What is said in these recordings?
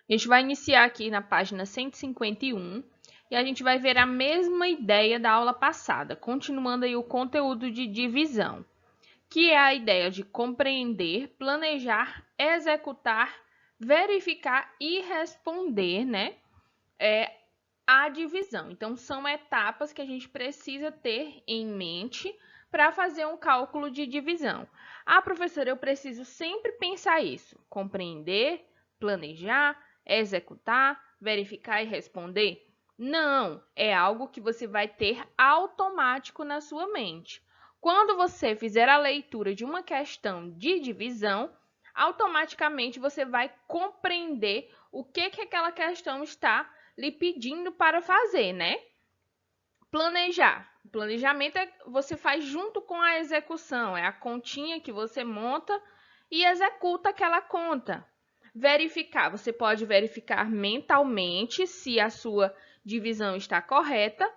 A gente vai iniciar aqui na página 151 e a gente vai ver a mesma ideia da aula passada, continuando aí o conteúdo de divisão, que é a ideia de compreender, planejar, executar, verificar e responder, né? A divisão. Então, são etapas que a gente precisa ter em mente para fazer um cálculo de divisão. Ah, professora, eu preciso sempre pensar isso: compreender, planejar, executar, verificar e responder? Não, é algo que você vai ter automático na sua mente. Quando você fizer a leitura de uma questão de divisão, automaticamente você vai compreender o que aquela questão está lhe pedindo para fazer, né? Planejar. Planejamento você faz junto com a execução, é a continha que você monta e executa aquela conta. Verificar, você pode verificar mentalmente se a sua divisão está correta,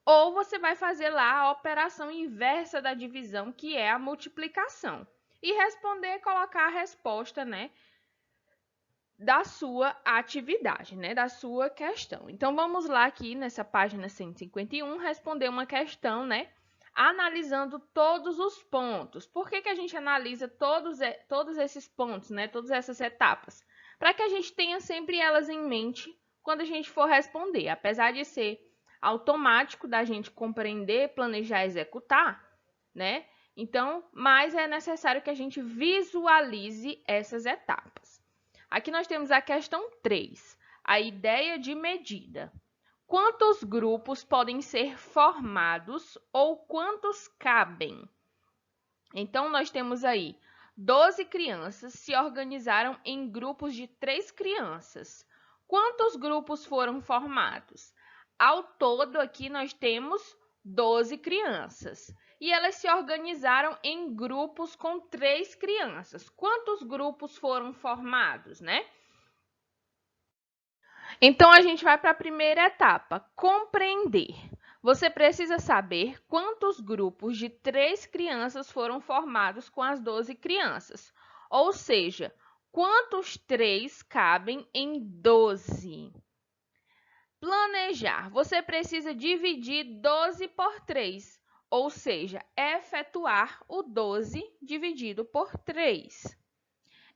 ou você vai fazer lá a operação inversa da divisão, que é a multiplicação. E responder, colocar a resposta, né, da sua atividade, né, da sua questão. Então, vamos lá aqui nessa página 151 responder uma questão, né, analisando todos os pontos. Por que a gente analisa todos esses pontos, né, todas essas etapas? Para que a gente tenha sempre elas em mente quando a gente for responder. Apesar de ser automático da gente compreender, planejar, executar, né? Então, mas é necessário que a gente visualize essas etapas. Aqui nós temos a questão 3, a ideia de medida. Quantos grupos podem ser formados ou quantos cabem? Então, nós temos aí 12 crianças se organizaram em grupos de 3 crianças. Quantos grupos foram formados? Ao todo, aqui nós temos 12 crianças. E elas se organizaram em grupos com 3 crianças. Quantos grupos foram formados, né? Então, a gente vai para a primeira etapa, compreender. Você precisa saber quantos grupos de 3 crianças foram formados com as 12 crianças. Ou seja, quantos 3 cabem em 12? Planejar. Você precisa dividir 12 por 3, ou seja, efetuar o 12 dividido por 3.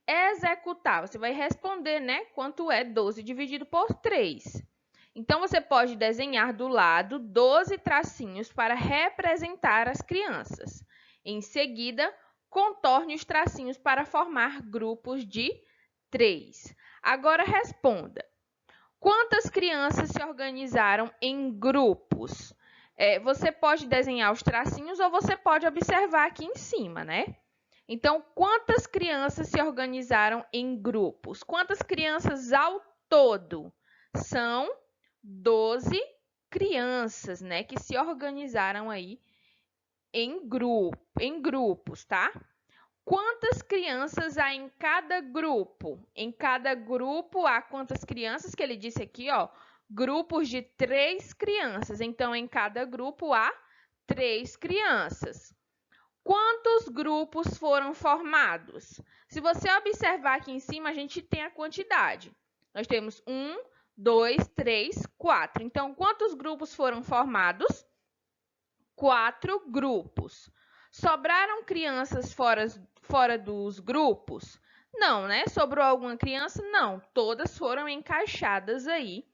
Executar. Você vai responder, né? Quanto é 12 dividido por 3. Então, você pode desenhar do lado 12 tracinhos para representar as crianças. Em seguida, contorne os tracinhos para formar grupos de 3. Agora, responda. Quantas crianças se organizaram em grupos? Você pode desenhar os tracinhos ou você pode observar aqui em cima, né? Então, quantas crianças se organizaram em grupos? Quantas crianças ao todo? São 12 crianças, né, que se organizaram aí em grupos, tá? Quantas crianças há em cada grupo? Em cada grupo há quantas crianças? Que ele disse aqui, ó, grupos de 3 crianças. Então, em cada grupo há 3 crianças. Quantos grupos foram formados? Se você observar aqui em cima, a gente tem a quantidade. Nós temos 1, 2, 3, 4. Então, quantos grupos foram formados? 4 grupos. Sobraram crianças fora dos grupos? Não, né? Sobrou alguma criança? Não. Todas foram encaixadas aí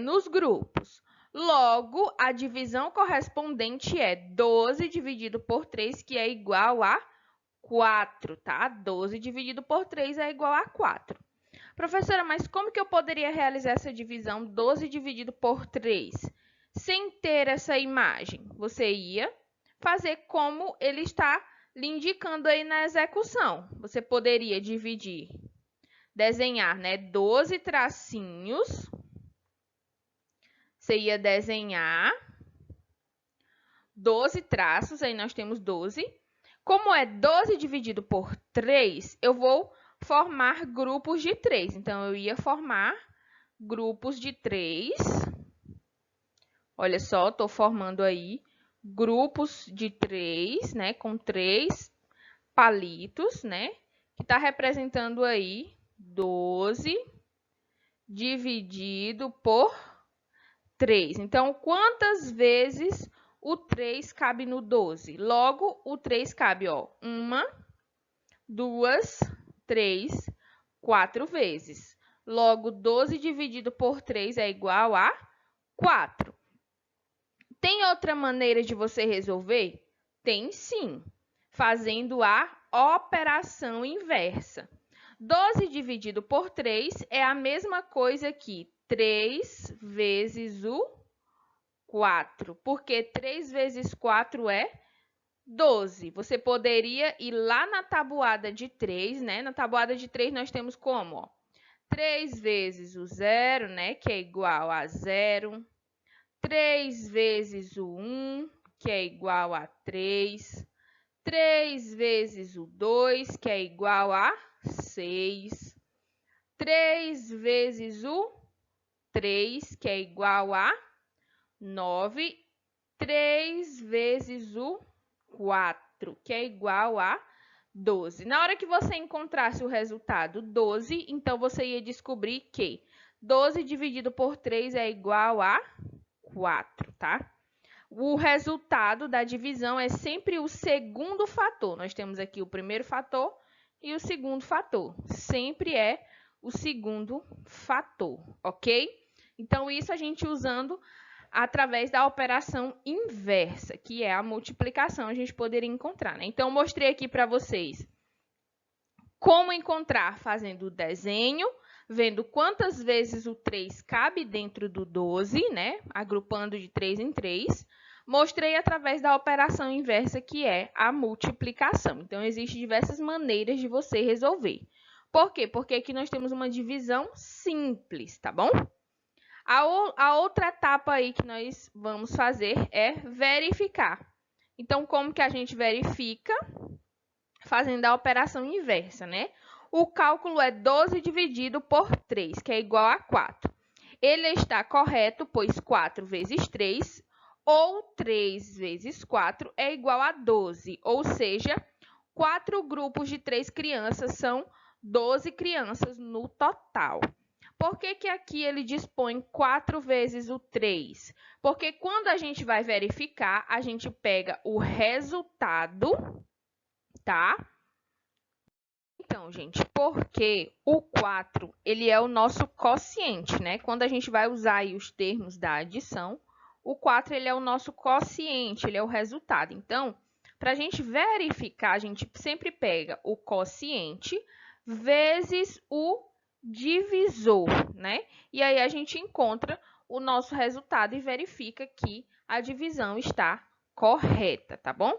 nos grupos. Logo, a divisão correspondente é 12 dividido por 3, que é igual a 4, tá? 12 dividido por 3 é igual a 4. Professora, mas como que eu poderia realizar essa divisão 12 dividido por 3 sem ter essa imagem? Você ia fazer como ele está lhe indicando aí na execução. Você poderia dividir, desenhar, né, 12 tracinhos. Você ia desenhar 12 traços, aí nós temos 12. Como é 12 dividido por 3, eu vou formar grupos de 3. Então, eu ia formar grupos de 3. Olha só, estou formando aí grupos de 3, né? Com 3 palitos, né? Que está representando aí 12 dividido por 3. Então, quantas vezes o 3 cabe no 12? Logo, o 3 cabe, ó, 1, 2, 3, 4 vezes. Logo, 12 dividido por 3 é igual a 4. Tem outra maneira de você resolver? Tem sim, fazendo a operação inversa. 12 dividido por 3 é a mesma coisa que 3 vezes o 4, porque 3 vezes 4 é 12. Você poderia ir lá na tabuada de 3, né? Na tabuada de 3 nós temos como? Ó, 3 vezes o 0, né? Que é igual a 0. 3 vezes o 1, que é igual a 3. 3 vezes o 2, que é igual a 6. 3 vezes o 3, que é igual a 9. 3 vezes o 4, que é igual a 12. Na hora que você encontrasse o resultado 12, então você ia descobrir que 12 dividido por 3 é igual a 4, tá? O resultado da divisão é sempre o segundo fator. Nós temos aqui o primeiro fator e o segundo fator. Sempre é o segundo fator, ok? Então, isso a gente usando através da operação inversa, que é a multiplicação, a gente poderia encontrar, né? Então, eu mostrei aqui para vocês como encontrar fazendo o desenho, vendo quantas vezes o 3 cabe dentro do 12, né? Agrupando de 3 em 3. Mostrei através da operação inversa, que é a multiplicação. Então, existem diversas maneiras de você resolver. Por quê? Porque aqui nós temos uma divisão simples, tá bom? A outra etapa aí que nós vamos fazer é verificar. Então, como que a gente verifica? Fazendo a operação inversa, né? O cálculo é 12 dividido por 3, que é igual a 4. Ele está correto, pois 4 vezes 3, ou 3 vezes 4, é igual a 12. Ou seja, 4 grupos de 3 crianças são 12 crianças no total. Por que que aqui ele dispõe 4 vezes o 3? Porque quando a gente vai verificar, a gente pega o resultado, tá? Então, gente, porque o 4, ele é o nosso quociente, né? Quando a gente vai usar aí os termos da adição, o 4, ele é o nosso quociente, ele é o resultado. Então, para a gente verificar, a gente sempre pega o quociente vezes o divisor, né? E aí a gente encontra o nosso resultado e verifica que a divisão está correta, tá bom?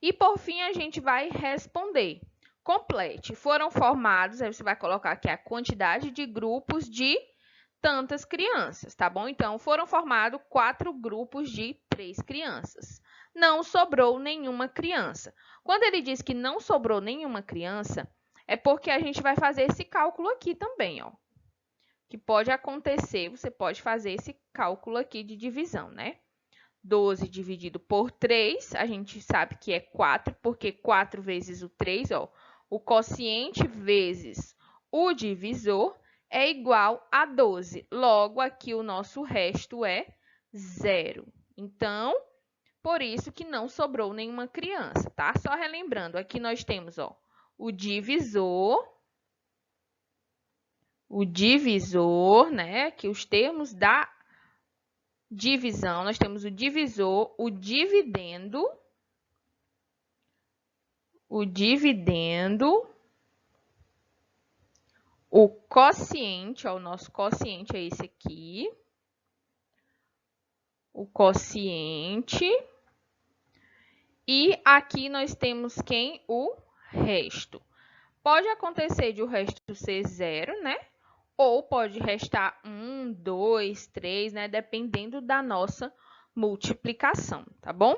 E por fim a gente vai responder. Complete. Foram formados, aí você vai colocar aqui a quantidade de grupos de tantas crianças, tá bom? Então, foram formados 4 grupos de 3 crianças. Não sobrou nenhuma criança. Quando ele diz que não sobrou nenhuma criança, é porque a gente vai fazer esse cálculo aqui também, ó. Que pode acontecer, você pode fazer esse cálculo aqui de divisão, né? 12 dividido por 3, a gente sabe que é 4, porque 4 vezes o 3, ó, o quociente vezes o divisor é igual a 12. Logo, aqui o nosso resto é 0. Então, por isso que não sobrou nenhuma criança, tá? Só relembrando, aqui nós temos, ó, o divisor, né? Que os termos da divisão, nós temos o divisor, o dividendo, o quociente, ó, o nosso quociente é esse aqui, o quociente, e aqui nós temos quem? O resto. Pode acontecer de o resto ser 0, né? Ou pode restar 1, 2, 3, né? Dependendo da nossa multiplicação, tá bom?